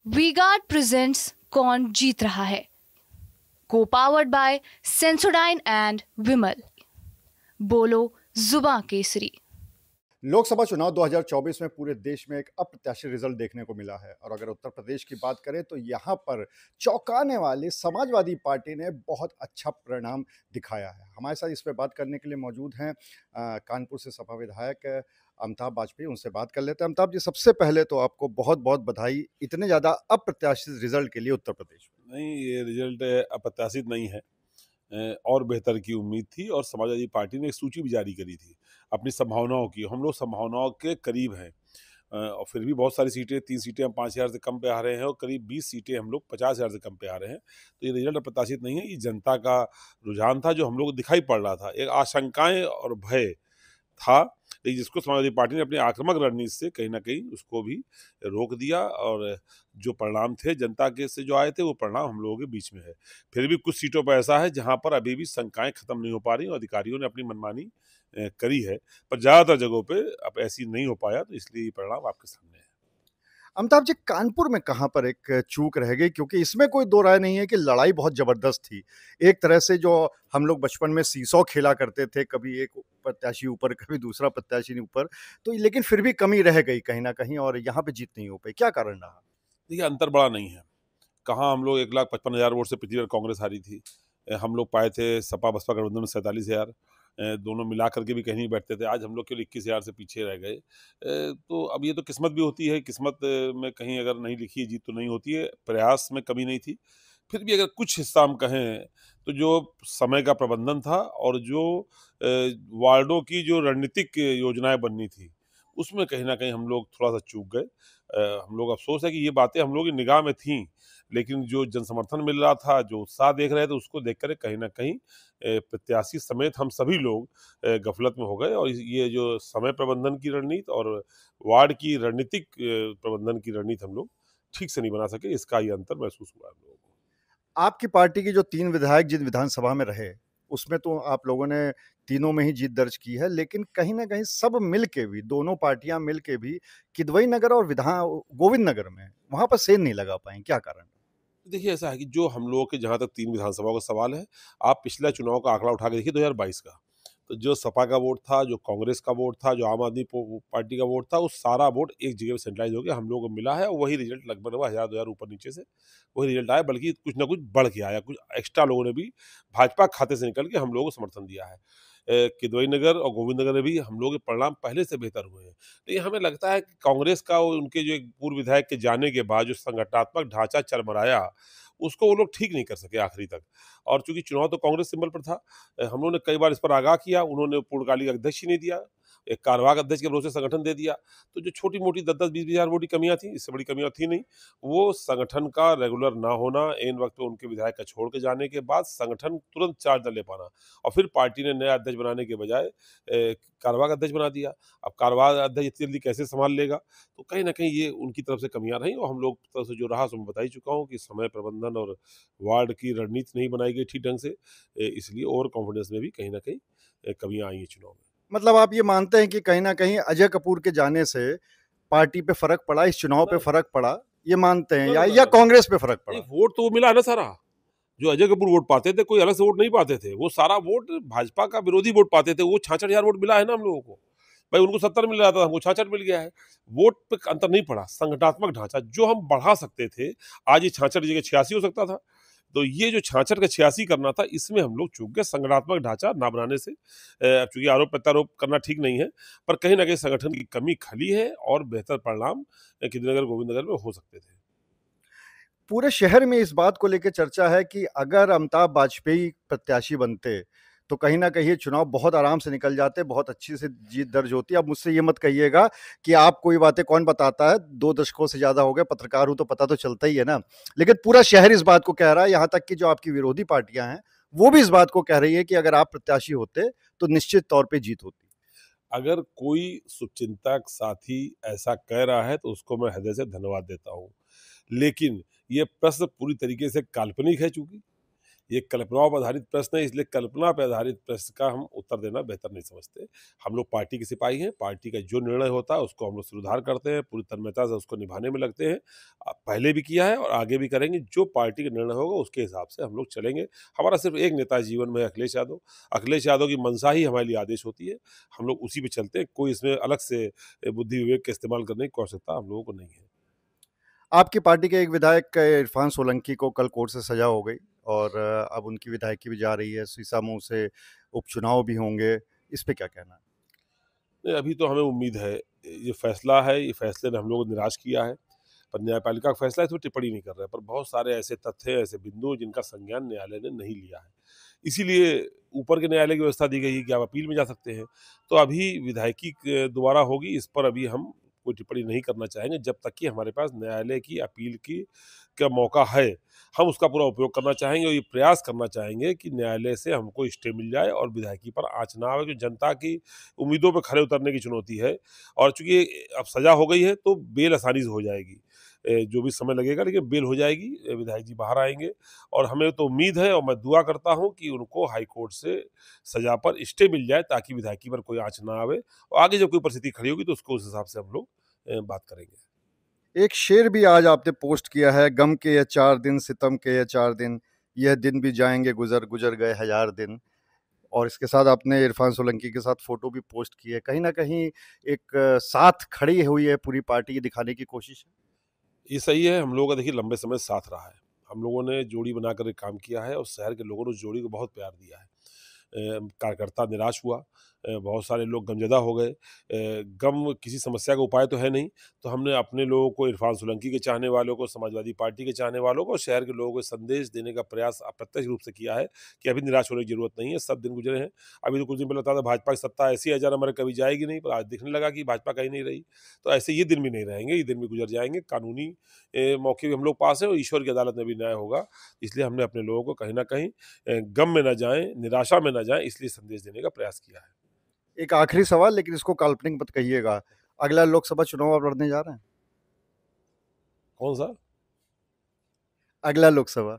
V-Guard presents कौन जीत रहा है, को पावर्ड बाय सेंसोडाइन एंड विमल। बोलो जुबां केसरी। लोकसभा चुनाव 2024 में पूरे देश में एक अप्रत्याशित रिजल्ट देखने को मिला है और अगर उत्तर प्रदेश की बात करें तो यहाँ पर चौंकाने वाली समाजवादी पार्टी ने बहुत अच्छा परिणाम दिखाया है। हमारे साथ इस पर बात करने के लिए मौजूद हैं कानपुर से सपा विधायक अमिताभ बाजपेयी। उनसे बात कर लेते हैं। अमिताभ जी, सबसे पहले तो आपको बहुत बहुत बधाई इतने ज़्यादा अप्रत्याशित रिजल्ट के लिए उत्तर प्रदेश में। नहीं, ये रिजल्ट अप्रत्याशित नहीं है। और बेहतर की उम्मीद थी और समाजवादी पार्टी ने एक सूची भी जारी करी थी अपनी संभावनाओं की। हम लोग संभावनाओं के करीब हैं और फिर भी बहुत सारी सीटें, 3 सीटें हम 5,000 से कम पे आ रहे हैं और करीब 20 सीटें हम लोग 50,000 से कम पे आ रहे हैं। तो ये रिजल्ट अप्रत्याशित नहीं है, ये जनता का रुझान था जो हम लोग को दिखाई पड़ रहा था। एक आशंकाएं और भय था, लेकिन जिसको समाजवादी पार्टी ने अपनी आक्रामक रणनीति से कहीं न कहीं उसको भी रोक दिया और जो परिणाम थे जनता के से जो आए थे वो परिणाम हम लोगों के बीच में है। फिर भी कुछ सीटों पर ऐसा है जहाँ पर अभी भी शंकाएँ खत्म नहीं हो पा रही और अधिकारियों ने अपनी मनमानी करी है, पर ज़्यादातर जगहों पे अब ऐसी नहीं हो पाया, तो इसलिए ये परिणाम आपके सामने है। अमिताभ जी, कानपुर में कहाँ पर एक चूक रह गई? क्योंकि इसमें कोई दो राय नहीं है कि लड़ाई बहुत ज़बरदस्त थी। एक तरह से जो हम लोग बचपन में सीसॉ खेला करते थे, कभी एक प्रत्याशी ऊपर, कभी दूसरा प्रत्याशी ऊपर, तो लेकिन फिर भी कमी रह गई कहीं न कहीं और यहाँ पे जीत नहीं हो पाई। क्या कारण रहा? देखिए, अंतर बड़ा नहीं है। कहाँ हम लोग 1,55,000 वोट से पिछली बार कांग्रेस हारी थी। हम लोग पाए थे सपा बसपा गठबंधन में 47,000। दोनों मिला करके भी कहीं नहीं बैठते थे। आज हम लोग केवल 21,000 से पीछे रह गए। तो अब ये तो किस्मत भी होती है, किस्मत में कहीं अगर नहीं लिखी है जीत तो नहीं होती है। प्रयास में कमी नहीं थी। फिर भी अगर कुछ हिस्सा हम कहें तो जो समय का प्रबंधन था और जो वार्डों की जो रणनीतिक योजनाएँ बननी थी, उसमें कहीं न कहीं हम लोग थोड़ा-सा चूक गए। हम लोग अफ़सोस है कि ये बातें हम लोगों की निगाह में थीं, लेकिन जो जनसमर्थन मिल रहा था, जो उत्साह देख रहे थे, उसको देख कर कहीं न कहीं प्रत्याशी समेत हम सभी लोग गफ़लत में हो गए और ये जो समय प्रबंधन की रणनीति और वार्ड की रणनीतिक प्रबंधन की रणनीति हम लोग ठीक से नहीं बना सके, इसका ये अंतर महसूस हुआ हम लोगों को। आपकी पार्टी के जो 3 विधायक जिन विधानसभा में रहे, उसमें तो आप लोगों ने तीनों में ही जीत दर्ज की है, लेकिन कहीं न कहीं सब मिल के भी, दोनों पार्टियाँ मिल के भी किदवई नगर और गोविंद नगर में, वहाँ पर सेंध नहीं लगा पाईं। क्या कारण? देखिए, ऐसा है कि जो हम लोगों के जहाँ तक 3 विधानसभाओं का सवाल है, आप पिछला चुनाव का आंकड़ा उठा के देखिए 2022 का। तो जो सपा का वोट था, जो कांग्रेस का वोट था, जो आम आदमी पार्टी का वोट था, वो सारा वोट एक जगह पे सेंट्रलाइज़ हो गया, हम लोगों को मिला है और वही रिज़ल्ट लगभग 1000-2000 ऊपर नीचे से वही रिज़ल्ट आया, बल्कि कुछ न कुछ बढ़ के आया। कुछ एक्स्ट्रा लोगों ने भी भाजपा खाते से निकल के हम लोगों को समर्थन दिया है। किदवई नगर और गोविंद नगर में भी हम लोगों के परिणाम पहले से बेहतर हुए हैं। लेकिन हमें लगता है कि कांग्रेस का और उनके जो एक पूर्व विधायक के जाने के बाद जो संगठनात्मक ढांचा चरमराया, उसको वो लोग ठीक नहीं कर सके आखिरी तक। और चूँकि चुनाव तो कांग्रेस सिंबल पर था, हम लोगों ने कई बार इस पर आगाह किया, उन्होंने पूर्णकालिक अध्यक्ष ही नहीं दिया, एक कार्यवाहक अध्यक्ष के भरोसे संगठन दे दिया। तो जो छोटी-मोटी 10-10, 20-20 हज़ार वोट की कमियाँ थी, इससे बड़ी कमियाँ थी नहीं। वो संगठन का रेगुलर ना होना, ऐन वक़्त पे उनके विधायक का छोड़ के जाने के बाद संगठन तुरंत चार्ज न ले पाना और फिर पार्टी ने नया अध्यक्ष बनाने के बजाय कार्यवाहक अध्यक्ष बना दिया। अब कार्यवाहक अध्यक्ष इतनी जल्दी कैसे सँभाल लेगा? तो कहीं न कहीं ये उनकी तरफ से कमियाँ रहीं और हम लोग की तरफ से जो रहा सो मैं बता ही चुका हूँ कि समय प्रबंधन और वार्ड की रणनीति नहीं बनाई गई ठीक ढंग से। इसलिए ओवर कॉन्फिडेंस में भी कहीं न कहीं कमियाँ आई हैं चुनाव में। मतलब आप ये मानते हैं कि कहीं न कहीं अजय कपूर के जाने से पार्टी पे फ़र्क पड़ा, इस चुनाव पे फ़र्क पड़ा, ये मानते हैं ना, या ना, ना, या ना। कांग्रेस पे फ़र्क नहीं, पड़ा? वोट तो वो मिला है ना सारा। जो अजय कपूर वोट पाते थे, कोई अलग से वोट नहीं पाते थे। वो सारा वोट भाजपा का विरोधी वोट पाते थे। वो 66,000 वोट मिला है ना हम लोगों को। भाई उनको 70 मिल रहा था, हमको 66 मिल गया है। वोट पे अंतर नहीं पड़ा, संगठनात्मक ढाँचा जो हम बढ़ा सकते थे, आज ये 66 की जगह 86 हो सकता था। तो ये जो 66 का 86 करना था, इसमें हम लोग चूक गए संगठनात्मक ढाँचा ना बनाने से। चूँकि आरोप-प्रत्यारोप करना ठीक नहीं है, पर कहीं न कहीं संगठन की कमी खली है और बेहतर परिणाम किदनगर, गोविंदनगर में हो सकते थे। पूरे शहर में इस बात को लेके चर्चा है कि अगर अमिताभ बाजपेयी प्रत्याशी बनते, तो कहीं न कहीं ये चुनाव बहुत आराम से निकल जाते, बहुत अच्छी से जीत दर्ज होती। अब मुझसे ये मत कहिएगा कि आपको ये बातें कौन बताता है, 2 दशकों से ज़्यादा हो गए, पत्रकार हूँ तो पता तो चलता ही है ना। लेकिन पूरा शहर इस बात को कह रहा है, यहाँ तक कि जो आपकी विरोधी पार्टियाँ हैं, वो भी इस बात को कह रही है कि अगर आप प्रत्याशी होते, तो निश्चित तौर पे जीत होती। अगर कोई शुभचिंतक साथी ऐसा कह रहा है तो उसको मैं हृदय से धन्यवाद देता हूँ। लेकिन ये प्रश्न पूरी तरीके से काल्पनिक है चूँकि ये कल्पनाओं पर आधारित प्रश्न है, इसलिए कल्पना पर आधारित प्रश्न का हम उत्तर देना बेहतर नहीं समझते। हम लोग पार्टी के सिपाही हैं, पार्टी का जो निर्णय होता है उसको हम लोग सुधार करते हैं, पूरी तन्मयता से उसको निभाने में लगते हैं। पहले भी किया है और आगे भी करेंगे। जो पार्टी का निर्णय होगा उसके हिसाब से हम लोग चलेंगे। हमारा सिर्फ एक नेता जीवन में है, अखिलेश यादव। अखिलेश यादव की मंशा ही हमारे लिए आदेश होती है, हम लोग उसी पे चलते हैं। कोई इसमें अलग से बुद्धि विवेक का इस्तेमाल करने की आवश्यकता हम लोगों को नहीं है। आपकी पार्टी के एक विधायक इरफान सोलंकी को कल कोर्ट से सजा हो गई और अब उनकी विधायकी भी जा रही है, शीशामुंह से उपचुनाव भी होंगे, इस पे क्या कहना है? नहीं, अभी तो हमें उम्मीद है, ये फैसला है, ये फैसले ने हम लोगों को निराश किया है, पर न्यायपालिका का फैसला है, इसमें टिप्पणी नहीं कर रहे हैं। पर बहुत सारे ऐसे तथ्य हैं, ऐसे बिंदु हैं जिनका संज्ञान न्यायालय ने नहीं लिया है। इसीलिए ऊपर के न्यायालय की व्यवस्था दी गई है कि आप अपील में जा सकते हैं। तो अभी विधायकी दोबारा होगी, इस पर अभी हम कोई टिप्पणी नहीं करना चाहेंगे जब तक कि हमारे पास न्यायालय की अपील की का मौका है। हम उसका पूरा उपयोग करना चाहेंगे और ये प्रयास करना चाहेंगे कि न्यायालय से हमको स्टे मिल जाए और विधायकी पर आँच ना आवे, क्योंकि जनता की उम्मीदों पे खरे उतरने की चुनौती है। और चूँकि अब सज़ा हो गई है तो बेल आसानी से हो जाएगी। जो भी समय लगेगा लेकिन बेल हो जाएगी, विधायक जी बाहर आएँगे और हमें तो उम्मीद है और मैं दुआ करता हूँ कि उनको हाई कोर्ट से सज़ा पर स्टे मिल जाए ताकि विधायकी पर कोई आँच ना आवे और आगे जब कोई परिस्थिति खड़ी होगी तो उसको उस हिसाब से हम लोग बात करेंगे। एक शेर भी आज आपने पोस्ट किया है, गम के ये 4 दिन, सितम के ये 4 दिन, यह दिन भी जाएँगे गुज़र, गुज़र गए हज़ार दिन। और इसके साथ आपने इरफान सोलंकी के साथ फ़ोटो भी पोस्ट की है। कहीं न कहीं एक साथ खड़ी हुई है पूरी पार्टी, ये दिखाने की कोशिश है। ये सही है, हम लोगों का देखिए लंबे समय से साथ रहा है। हम लोगों ने जोड़ी बनाकर एक काम किया है और शहर के लोगों ने उस जोड़ी को बहुत प्यार दिया है। कार्यकर्ता निराश हुआ, बहुत सारे लोग गमज़दा हो गए। गम किसी समस्या का उपाय तो है नहीं, तो हमने अपने लोगों को, इरफान सोलंकी के चाहने वालों को, समाजवादी पार्टी के चाहने वालों को और शहर के लोगों को संदेश देने का प्रयास अप्रत्यक्ष रूप से किया है कि अभी निराश होने की ज़रूरत नहीं है, सब दिन गुज़रे हैं। अभी तो कुछ दिन पहले लगता था भाजपा की सत्ता ऐसी है ज़रा कभी जाएगी नहीं, पर आज दिखने लगा कि भाजपा कहीं नहीं रही। तो ऐसे ये दिन भी नहीं रहेंगे, ये दिन भी गुज़र जाएँगे। कानूनी मौके भी हम लोग पास हैं और ईश्वर की अदालत में भी न्याय होगा। इसलिए हमने अपने लोगों को कहीं न कहीं गम में ना जाएँ, निराशा में ना जाएँ, इसलिए संदेश देने का प्रयास किया है। एक आखिरी सवाल, लेकिन इसको काल्पनिक मत कहिएगा। अगला लोकसभा चुनाव आप लड़ने जा रहे हैं? कौन-सा? अगला लोकसभा?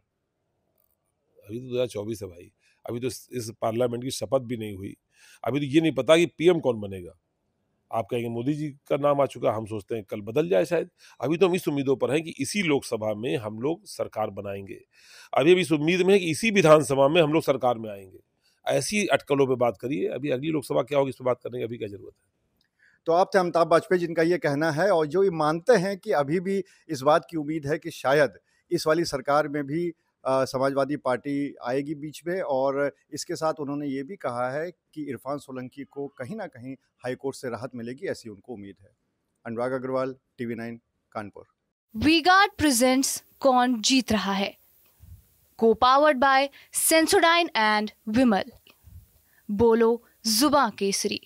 अभी तो 2024 है भाई। अभी तो इस पार्लियामेंट की शपथ भी नहीं हुई। अभी तो ये नहीं पता कि पीएम कौन बनेगा। आप कहेंगे मोदी जी का नाम आ चुका, हम सोचते हैं कल बदल जाए शायद। अभी तो हम इस उम्मीदों पर हैं कि इसी लोकसभा में हम लोग सरकार बनाएँगे। अभी हम इस उम्मीद में हैं कि इसी विधानसभा में हम लोग सरकार में आएँगे। ऐसी अटकलों पे बात करिए, अभी अगली लोकसभा क्या होगी इस पे बात करने की अभी क्या ज़रूरत है? तो आप थे अमिताभ बाजपेयी, जिनका ये कहना है और जो ये मानते हैं कि अभी भी इस बात की उम्मीद है कि शायद इस वाली सरकार में भी समाजवादी पार्टी आएगी बीच में, और इसके साथ उन्होंने ये भी कहा है कि इरफान सोलंकी को कहीं न कहीं हाई कोर्ट से राहत मिलेगी, ऐसी उनको उम्मीद है। अनुराग अग्रवाल, टीवी 9, कानपुर। वी-गार्ड प्रेजेंट्स कौन जीत रहा है, को पावर्ड बाय सेंसोडाइन एंड विमल। बोलो जुबां केसरी।